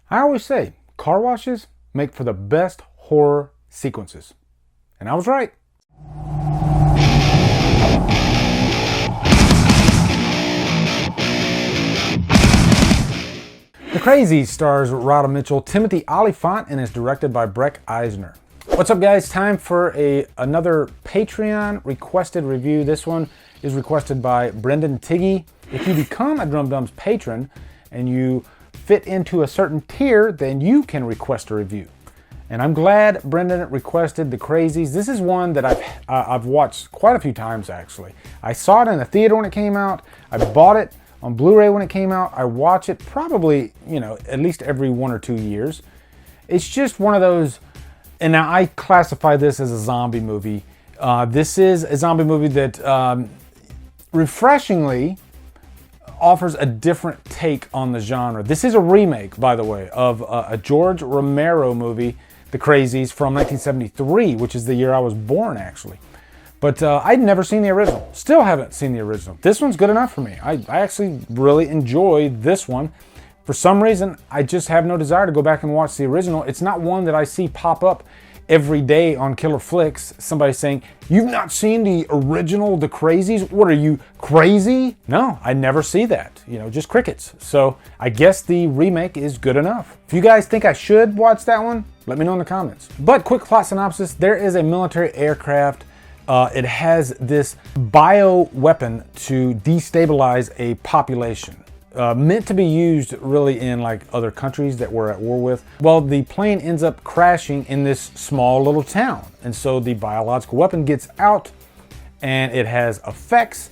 I always say car washes make for the best horror sequences. And I was right. The Crazies stars Rhoda Mitchell, Timothy Olyphant, and is directed by Breck Eisner. What's up, guys? Time for another Patreon requested review. This one is requested by Brendan Tiggy. If you become a Drumdums patron and you fit into a certain tier, then you can request a review. And I'm glad Brendan requested The Crazies. This is one that I've watched quite a few times, actually. I saw it in the theater when it came out. I bought it on Blu-ray when it came out. I watch it probably, at least every 1 or 2 years. It's just one of those, and now I classify this as a zombie movie. This is a zombie movie that refreshingly offers a different take on the genre. This is a remake, by the way, of a George Romero movie, The Crazies, from 1973, which is the year I was born, actually. But I'd never seen the original. Still haven't seen the original. This one's good enough for me. I actually really enjoy this one. For some reason, I just have no desire to go back and watch the original. It's not one that I see pop up every day on Killer Flicks. Somebody saying, "You've not seen the original The Crazies? What are you, crazy?" No, I never see that. Just crickets. So I guess the remake is good enough. If you guys think I should watch that one, let me know in the comments. But quick plot synopsis, there is a military aircraft. It has this bio weapon to destabilize a population. Meant to be used really in like other countries that we're at war with. Well, the plane ends up crashing in this small little town. And so the biological weapon gets out and it has effects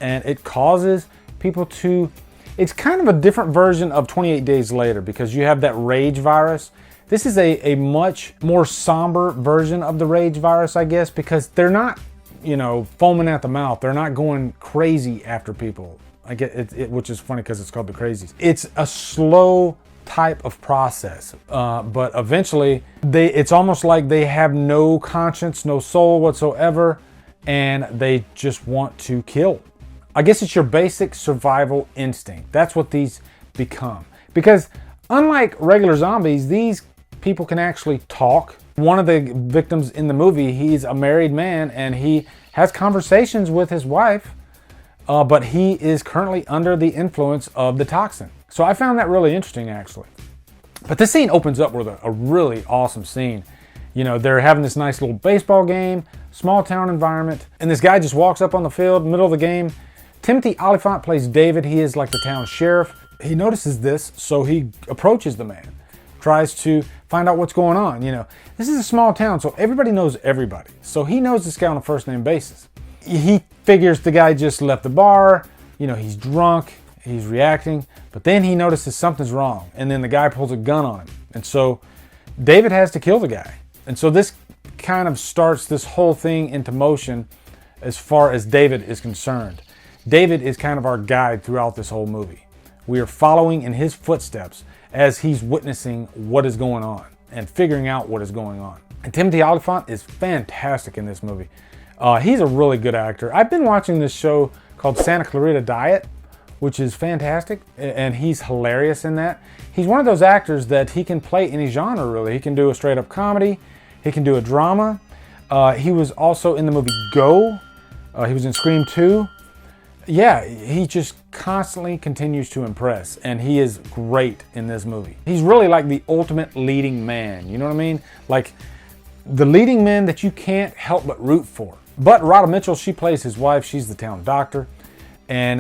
and it causes people to, it's kind of a different version of 28 Days Later because you have that rage virus. This is a much more somber version of the rage virus, I guess, because they're not, foaming at the mouth. They're not going crazy after people. I get it, which is funny because it's called The Crazies. It's a slow type of process, but eventually it's almost like they have no conscience, no soul whatsoever, and they just want to kill. I guess it's your basic survival instinct. That's what these become. Because unlike regular zombies, these people can actually talk. One of the victims in the movie, he's a married man and he has conversations with his wife. But he is currently under the influence of the toxin. So I found that really interesting, actually. But this scene opens up with a really awesome scene. They're having this nice little baseball game, small town environment, and this guy just walks up on the field, middle of the game. Timothy Olyphant plays David. He is like the town sheriff. He notices this, so he approaches the man, tries to find out what's going on. This is a small town, so everybody knows everybody. So he knows this guy on a first-name basis. He figures the guy just left the bar, he's drunk, he's reacting, but then he notices something's wrong, and then the guy pulls a gun on him. And so David has to kill the guy. And so this kind of starts this whole thing into motion as far as David is concerned. David is kind of our guide throughout this whole movie. We are following in his footsteps as he's witnessing what is going on and figuring out what is going on. And Timothy Olyphant is fantastic in this movie. He's a really good actor. I've been watching this show called Santa Clarita Diet, which is fantastic, and he's hilarious in that. He's one of those actors that he can play any genre, really. He can do a straight-up comedy. He can do a drama. He was also in the movie Go. He was in Scream 2. Yeah, he just constantly continues to impress, and he is great in this movie. He's really like the ultimate leading man, you know what I mean? Like the leading man that you can't help but root for. But Rhoda Mitchell, she plays his wife. She's the town doctor. And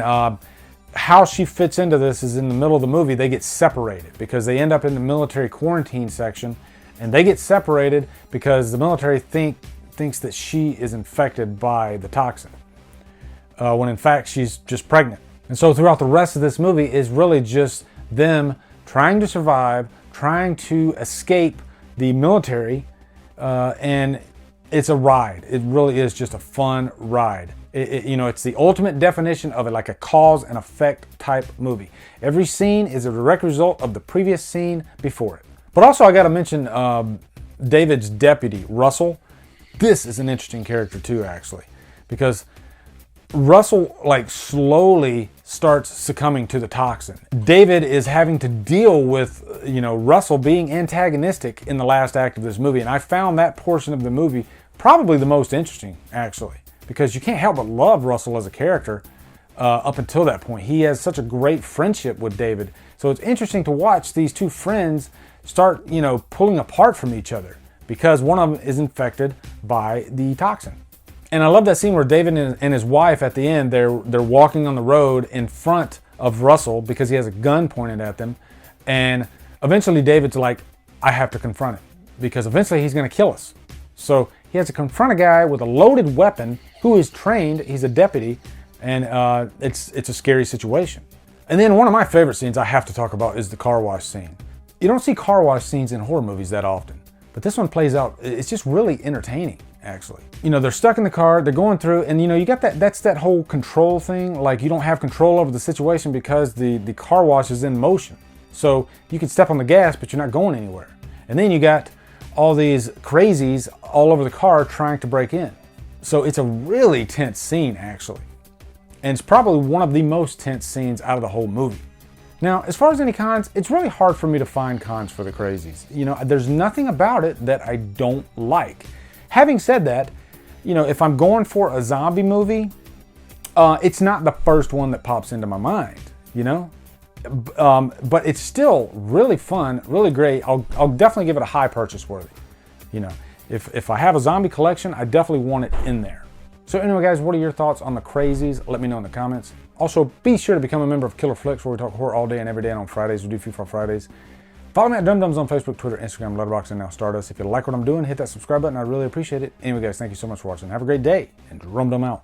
how she fits into this is in the middle of the movie, they get separated because they end up in the military quarantine section. And they get separated because the military thinks that she is infected by the toxin. When in fact, she's just pregnant. And so throughout the rest of this movie is really just them trying to survive, trying to escape the military, and it's a ride. It really is just a fun ride. It's the ultimate definition of it, like a cause and effect type movie. Every scene is a direct result of the previous scene before it. But also I got to mention David's deputy, Russell. This is an interesting character too, actually, because Russell slowly starts succumbing to the toxin. David is having to deal with, Russell being antagonistic in the last act of this movie. And I found that portion of the movie probably the most interesting, actually, because you can't help but love Russell as a character up until that point. He has such a great friendship with David. So it's interesting to watch these two friends start, pulling apart from each other because one of them is infected by the toxin. And I love that scene where David and his wife at the end, they're walking on the road in front of Russell because he has a gun pointed at them. And eventually David's like, I have to confront him because eventually he's going to kill us. So he has to confront a guy with a loaded weapon who is trained. He's a deputy, and it's a scary situation. And then one of my favorite scenes I have to talk about is the car wash scene. You don't see car wash scenes in horror movies that often, but this one plays out. It's just really entertaining, actually. They're stuck in the car, they're going through, and you got that's that whole control thing. Like, you don't have control over the situation because the car wash is in motion. So you can step on the gas, but you're not going anywhere. And then you got all these crazies all over the car trying to break in. So it's a really tense scene, actually. And it's probably one of the most tense scenes out of the whole movie. Now, as far as any cons, it's really hard for me to find cons for the Crazies. There's nothing about it that I don't like. Having said that, if I'm going for a zombie movie, it's not the first one that pops into my mind, But it's still really fun, really great. I'll definitely give it a high purchase worthy. If I have a zombie collection, I definitely want it in there. So anyway, guys, what are your thoughts on the Crazies? Let me know in the comments. Also, be sure to become a member of Killer Flicks, where we talk horror all day and every day, and on Fridays we do Few for Fridays. Follow me at Drumdums on Facebook, Twitter, Instagram, Letterboxd, and now Stardust. If you like what I'm doing, hit that subscribe button. I really appreciate it. Anyway, guys, thank you so much for watching. Have a great day, and Drumdum out.